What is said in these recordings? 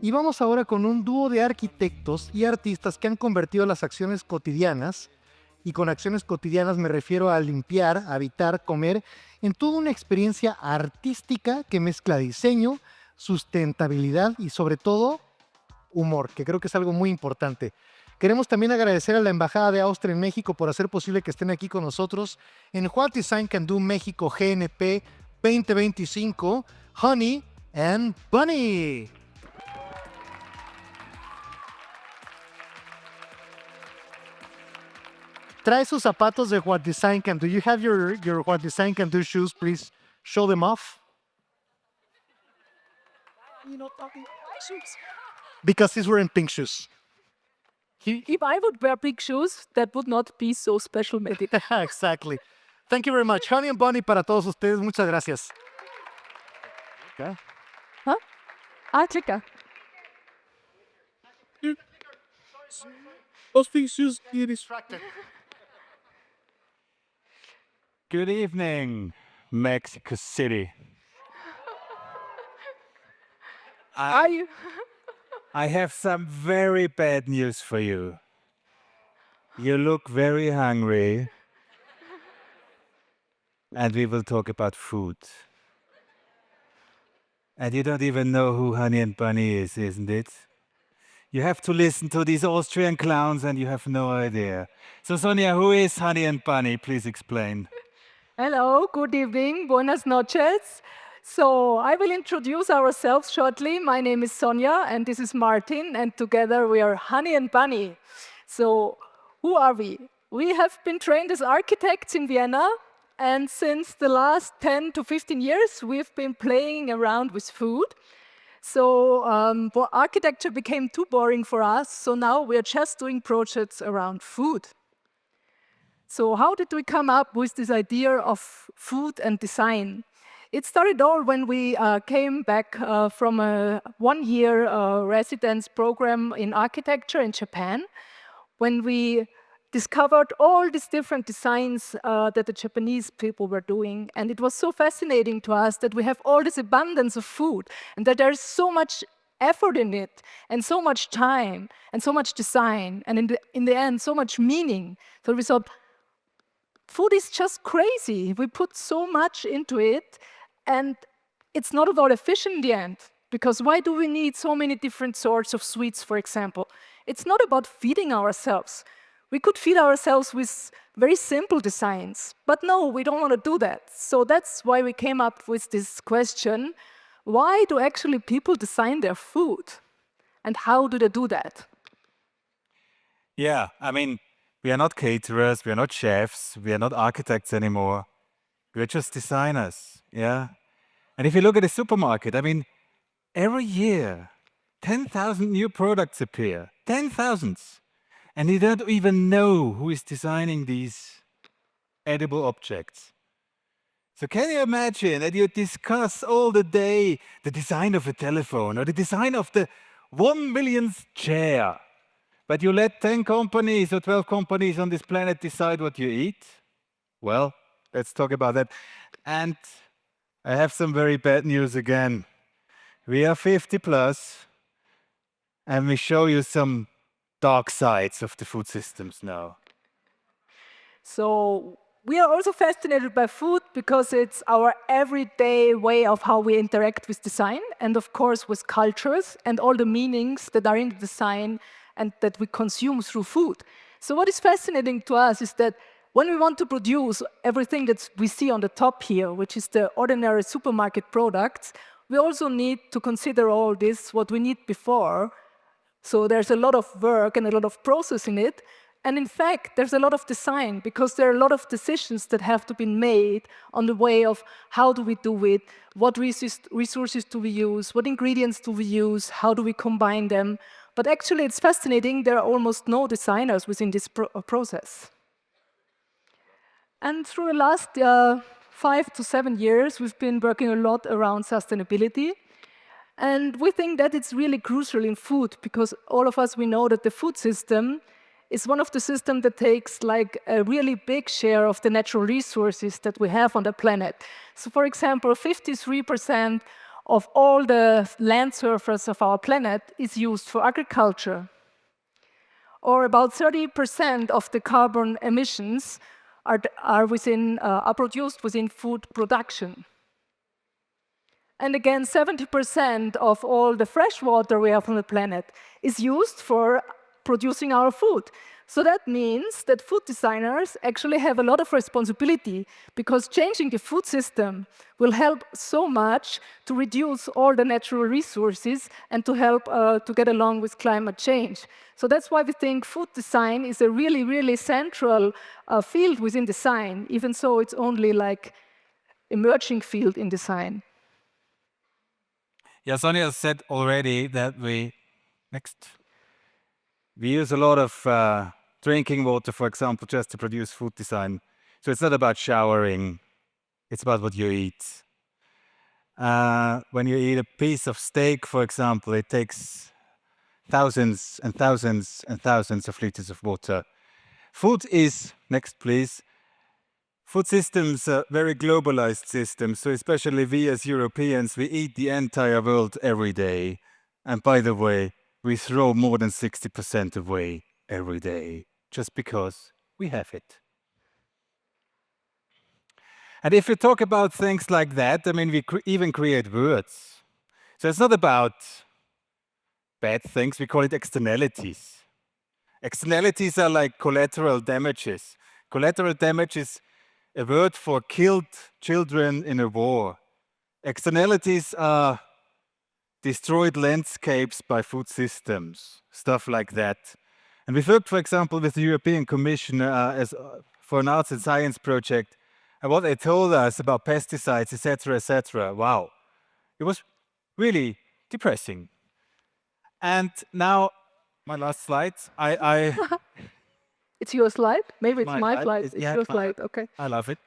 Y vamos ahora con un dúo de arquitectos y artistas que han convertido las acciones cotidianas, y con acciones cotidianas me refiero a limpiar, habitar, comer, en toda una experiencia artística que mezcla diseño, sustentabilidad y sobre todo humor, que creo que es algo muy importante. Queremos también agradecer a la Embajada de Austria en México por hacer posible que estén aquí con nosotros en What Design Can Do México GNP 2025, Honey and Bunny. Trae sus zapatos de What Design Can Do. You have your What Design Can Do shoes, please show them off. You're not talking shoes. Because he's wearing pink shoes. If I would wear big shoes, that would not be so special, maybe. Exactly. Thank you very much. Honey and Bunny para todos ustedes. Muchas gracias. Okay. Huh? Ah, clicker. Those pink shoes, you're distracted. Good evening, Mexico City. Are you? I have some very bad news for you. You look very hungry. And we will talk about food. And you don't even know who Honey and Bunny is, isn't it? You have to listen to these Austrian clowns and you have no idea. So Sonia, who is Honey and Bunny? Please explain. Hello, good evening, buenas noches. So I will introduce ourselves shortly. My name is Sonia and this is Martin, and together we are Honey and Bunny. So who are we? We have been trained as architects in Vienna, and since the last 10 to 15 years, we've been playing around with food. So architecture became too boring for us, so now we're just doing projects around food. So how did we come up with this idea of food and design? It started all when we came back from a one-year residence program in architecture in Japan, when we discovered all these different designs that the Japanese people were doing. And it was so fascinating to us that we have all this abundance of food and that there's so much effort in it and so much time and so much design and in the end, so much meaning. So we thought, food is just crazy. We put so much into it and it's not at all efficient in the end. Because why do we need so many different sorts of sweets, for example? It's not about feeding ourselves. We could feed ourselves with very simple designs, but no, we don't want to do that. So that's why we came up with this question, why do actually people design their food? And how do they do that? Yeah, I mean, we are not caterers, we are not chefs, we are not architects anymore. We are just designers, yeah? And if you look at the supermarket, I mean, every year, 10,000 new products appear, 10,000. And you don't even know who is designing these edible objects. So can you imagine that you discuss all the day the design of a telephone or the design of the 1 millionth chair, but you let 10 companies or 12 companies on this planet decide what you eat? Well, let's talk about that. And I have some very bad news again. We are 50 plus, and we show you some dark sides of the food systems now. So we are also fascinated by food because it's our everyday way of how we interact with design and of course with cultures and all the meanings that are in the design and that we consume through food. So what is fascinating to us is that when we want to produce everything that we see on the top here, which is the ordinary supermarket products, we also need to consider all this, what we need before. So there's a lot of work and a lot of process in it. And in fact, there's a lot of design because there are a lot of decisions that have to be made on the way of how do we do it, what resources do we use, what ingredients do we use, how do we combine them. But actually, it's fascinating. There are almost no designers within this process. And through the last 5 to 7 years, we've been working a lot around sustainability. And we think that it's really crucial in food because all of us, we know that the food system is one of the systems that takes like a really big share of the natural resources that we have on the planet. So for example, 53% of all the land surface of our planet is used for agriculture. Or about 30% of the carbon emissions are produced within food production. And again, 70% of all the fresh water we have on the planet is used for producing our food. So that means that food designers actually have a lot of responsibility, because changing the food system will help so much to reduce all the natural resources and to help to get along with climate change. So that's why we think food design is a really, really central field within design, even so it's only like emerging field in design. Yeah, Sonia said already that we use a lot of drinking water, for example, just to produce food design. So it's not about showering, it's about what you eat. When you eat a piece of steak, for example, it takes thousands and thousands and thousands of liters of water. Food is, next please, food systems are very globalized systems, so especially we as Europeans, we eat the entire world every day. And by the way, we throw more than 60% away every day, just because we have it. And if you talk about things like that, I mean, we even create words. So it's not about bad things, we call it externalities. Externalities are like collateral damages. Collateral damage is a word for killed children in a war. Externalities are destroyed landscapes by food systems, stuff like that. And we've worked, for example, with the European Commission for an arts and science project, and what they told us about pesticides, etc., wow, it was really depressing. And now, my last slide, It's your slide? Maybe it's my slide. It's yeah, your slide, okay. I love it.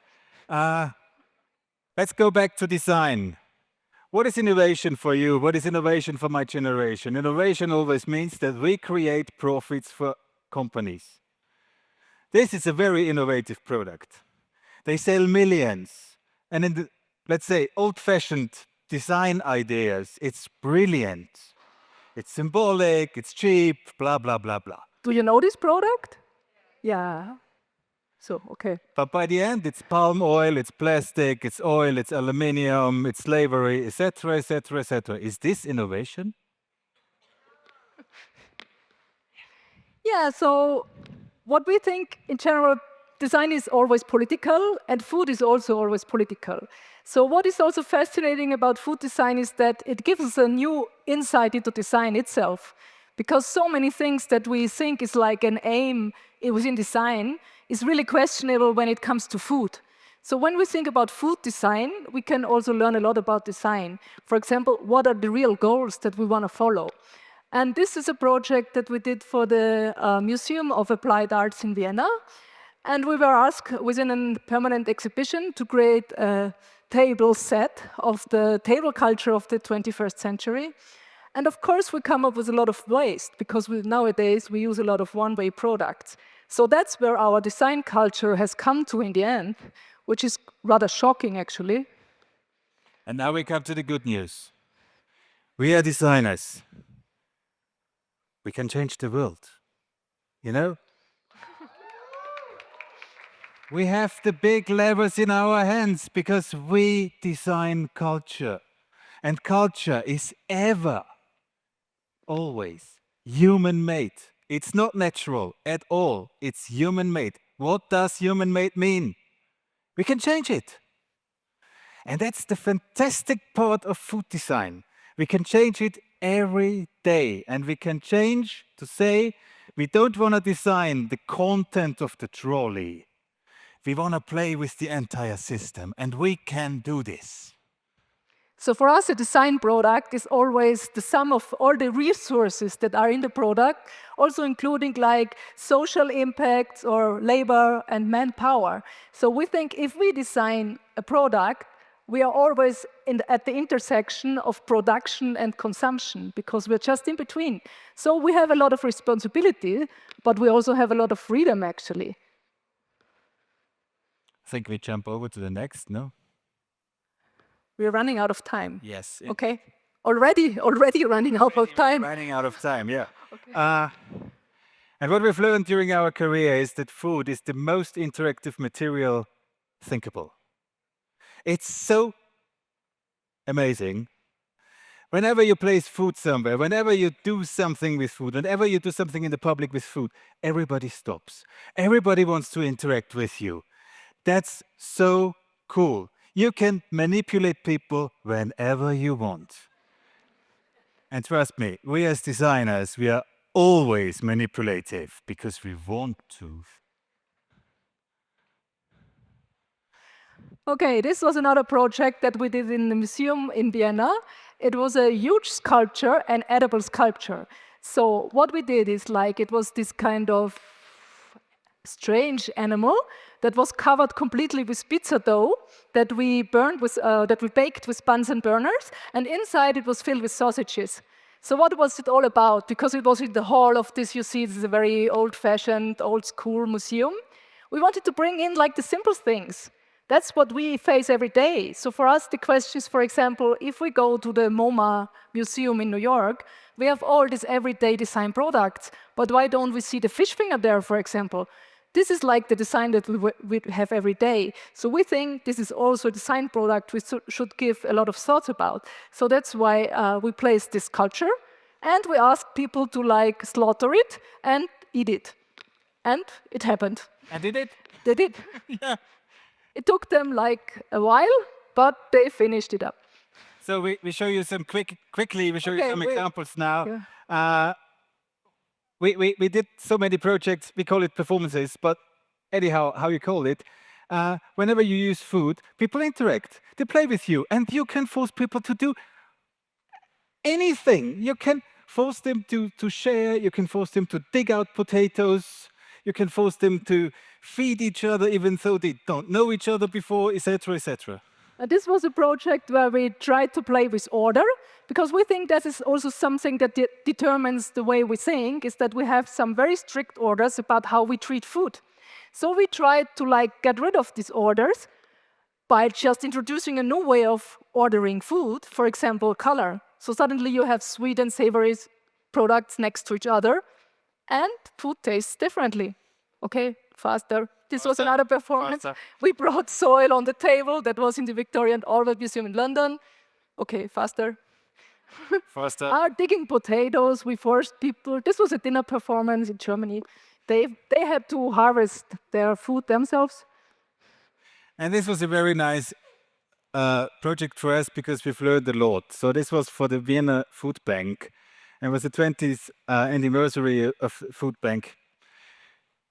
Let's go back to design. What is innovation for you? What is innovation for my generation? Innovation always means that we create profits for companies. This is a very innovative product. They sell millions. And in the, let's say, old-fashioned design ideas, it's brilliant. It's symbolic, it's cheap, blah, blah, blah, blah. Do you know this product? Yeah. So, okay. But by the end, it's palm oil, it's plastic, it's oil, it's aluminium, it's slavery, etc., etc., etc. Is this innovation? Yeah, so what we think in general, design is always political and food is also always political. So what is also fascinating about food design is that it gives us a new insight into design itself. Because so many things that we think is like an aim within design is really questionable when it comes to food. So when we think about food design, we can also learn a lot about design. For example, what are the real goals that we want to follow? And this is a project that we did for the Museum of Applied Arts in Vienna. And we were asked within a permanent exhibition to create a table set of the table culture of the 21st century. And of course, we come up with a lot of waste, because nowadays we use a lot of one-way products. So that's where our design culture has come to in the end, which is rather shocking, actually. And now we come to the good news. We are designers. We can change the world. You know? We have the big levers in our hands because we design culture. And culture is always human-made. It's not natural at all. It's human-made. What does human-made mean? We can change it. And that's the fantastic part of food design. We can change it every day. And we can change to say, we don't want to design the content of the trolley. We want to play with the entire system. And we can do this. So for us, a design product is always the sum of all the resources that are in the product, also including like social impacts or labor and manpower. So we think if we design a product, we are always at the intersection of production and consumption, because we're just in between. So we have a lot of responsibility, but we also have a lot of freedom, actually. I think we jump over to the next, no? We're running out of time. Yes. Okay. Already running out of time. Running out of time, yeah. Okay. And what we've learned during our career is that food is the most interactive material thinkable. It's so amazing. Whenever you place food somewhere, whenever you do something with food, whenever you do something in the public with food, everybody stops. Everybody wants to interact with you. That's so cool. You can manipulate people whenever you want. And trust me, we as designers, we are always manipulative because we want to. Okay, this was another project that we did in the museum in Vienna. It was a huge sculpture, an edible sculpture. So what we did is like it was this kind of strange animal that was covered completely with pizza dough that we baked with Bunsen burners, and inside it was filled with sausages. So what was it all about? Because it was in the hall of this, you see, this is a very old-fashioned, old-school museum. We wanted to bring in like the simple things. That's what we face every day. So for us, the question is, for example, if we go to the MoMA Museum in New York, we have all these everyday design products. But why don't we see the fish finger there, for example? This is like the design that we have every day. So we think this is also a design product we should give a lot of thoughts about. So that's why we placed this sculpture, and we asked people to like slaughter it and eat it. And it happened. And did it? They did. Yeah. It took them like a while, but they finished it up. So we show you some quickly, we show you Okay, some we- examples now. Yeah. We did so many projects, we call it performances, but anyhow, how you call it, whenever you use food, people interact, they play with you, and you can force people to do anything. You can force them to share, you can force them to dig out potatoes, you can force them to feed each other even though they don't know each other before, etc., etc. This was a project where we tried to play with order, because we think that is also something that determines the way we think, is that we have some very strict orders about how we treat food. So we tried to like get rid of these orders by just introducing a new way of ordering food, for example, color. So suddenly you have sweet and savory products next to each other, and food tastes differently. Okay, faster. This was another performance. faster. We brought soil on the table that was in the Victoria and Albert Museum in London. Okay, faster. Faster. Digging potatoes, we forced people. This was a dinner performance in Germany. They had to harvest their food themselves. And this was a very nice project for us because we've learned a lot. So this was for the Vienna Food Bank. And it was the 20th anniversary of Food Bank.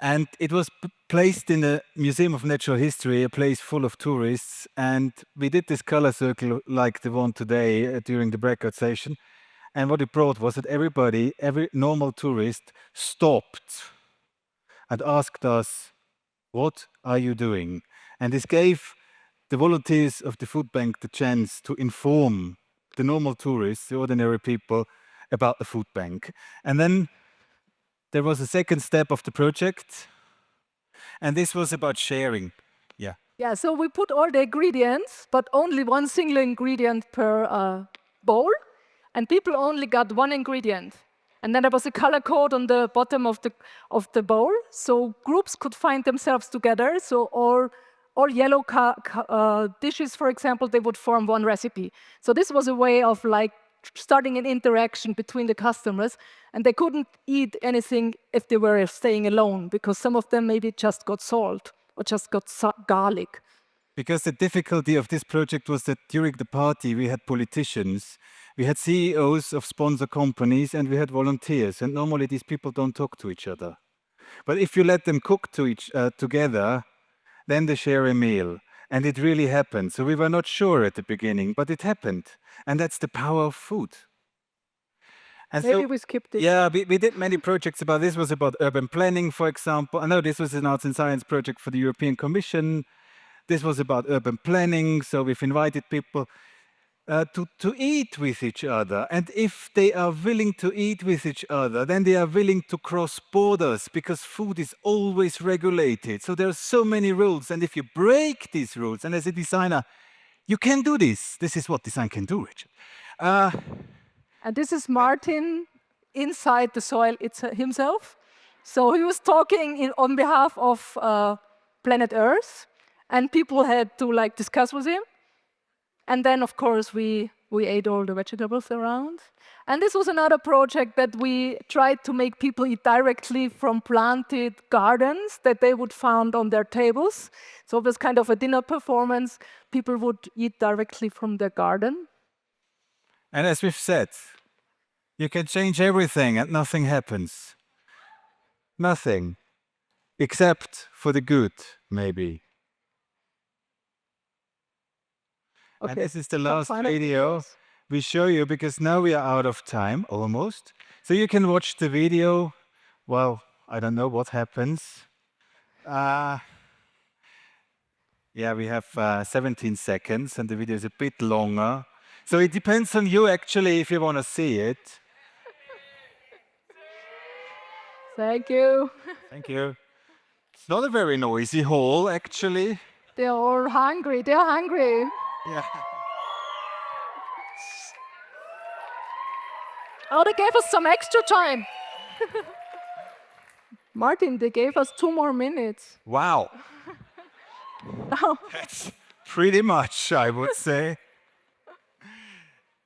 And it was placed in the Museum of Natural History, a place full of tourists. And we did this color circle like the one today during the breakout session. And what it brought was that every normal tourist stopped and asked us, "What are you doing?" And this gave the volunteers of the food bank the chance to inform the normal tourists, the ordinary people, about the food bank. And then there was a second step of the project, and this was about sharing. Yeah. Yeah, so we put all the ingredients, but only one single ingredient per bowl, and people only got one ingredient. And then there was a color code on the bottom of the bowl, so groups could find themselves together. So all yellow dishes, for example, they would form one recipe. So this was a way of like starting an interaction between the customers, and they couldn't eat anything if they were staying alone, because some of them maybe just got salt or just got garlic. Because the difficulty of this project was that during the party we had politicians, we had CEOs of sponsor companies, and we had volunteers. And normally these people don't talk to each other. But if you let them cook together, then they share a meal. And it really happened. So we were not sure at the beginning, but it happened. And that's the power of food. And Maybe we skipped it. yeah, we did many projects about this. Was about urban planning, for example. I know this was an arts and science project for the European Commission. This was about urban planning. So we've invited people to eat with each other. And if they are willing to eat with each other, then they are willing to cross borders, because food is always regulated. So there are so many rules. And if you break these rules, and as a designer, You can do this. This is what design can do, Richard. And this is Martin inside the soil himself. So he was talking on behalf of planet Earth, and people had to like discuss with him. And then, of course, we ate all the vegetables around. And this was another project that we tried to make people eat directly from planted gardens that they would find on their tables. So it was kind of a dinner performance. People would eat directly from their garden. And as we've said, you can change everything and nothing happens. Nothing. Except for the good, maybe. Okay. And this is the last final video videos. we show you because now we are out of time, almost. So you can watch the video. Well, I don't know what happens. Yeah, we have 17 seconds and the video is a bit longer. So it depends on you actually if you want to see it. Thank you. Thank you. It's not a very noisy hall, actually. They're all hungry. They're hungry. Yeah. Oh, they gave us some extra time. Martin, they gave us 2 more minutes. Wow. That's pretty much, I would say.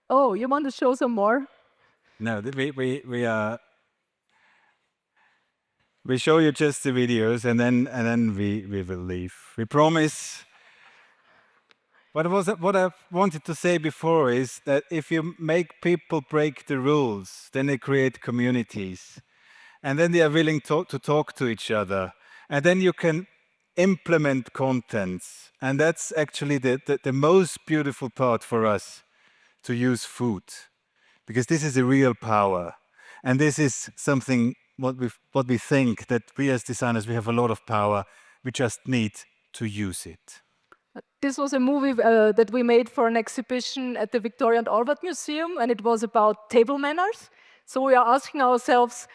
Oh, you want to show some more? No, we show you just the videos and then we will leave. We promise. What I wanted to say before is that if you make people break the rules, then they create communities. And then they are willing to talk to each other. And then you can implement contents. And that's actually the most beautiful part for us, to use food. Because this is a real power. And this is something what we think, that we as designers, we have a lot of power. We just need to use it. This was a movie that we made for an exhibition at the Victoria and Albert Museum, and it was about table manners. So we are asking ourselves,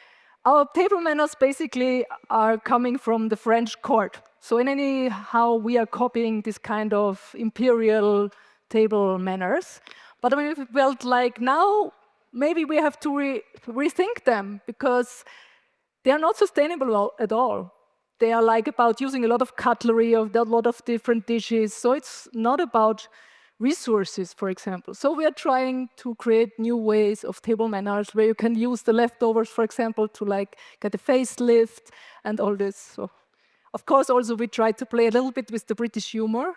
our table manners basically are coming from the French court. So in anyhow, we are copying this kind of imperial table manners. But we felt like now, maybe we have to rethink them, because they are not sustainable at all. They are like about using a lot of cutlery, a lot of different dishes. So it's not about resources, for example. So we are trying to create new ways of table manners where you can use the leftovers, for example, to like get a facelift and all this. So, of course, also we tried to play a little bit with the British humor.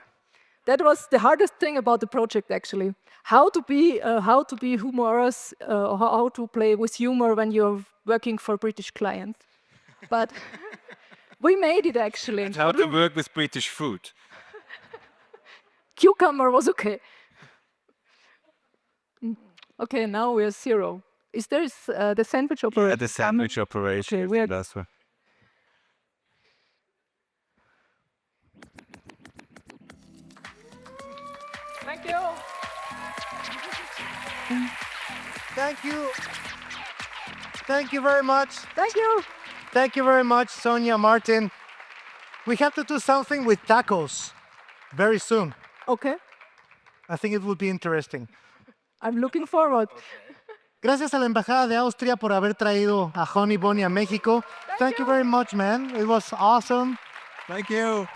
That was the hardest thing about the project, actually. How to be humorous, how to play with humor when you're working for British clients. But we made it, actually. And how to work with British food. Cucumber was okay. Okay, now we're 0. Is there the sandwich operation? Yeah, the sandwich operation. Okay, we are. That's one. Thank you. Thank you. Thank you very much. Thank you. Thank you very much, Sonia, Martin. We have to do something with tacos very soon. Okay, I think it would be interesting. I'm looking forward. Gracias a la Embajada de Austria por haber traído a Honey Bunny a México. Thank you very much, man. It was awesome. Thank you.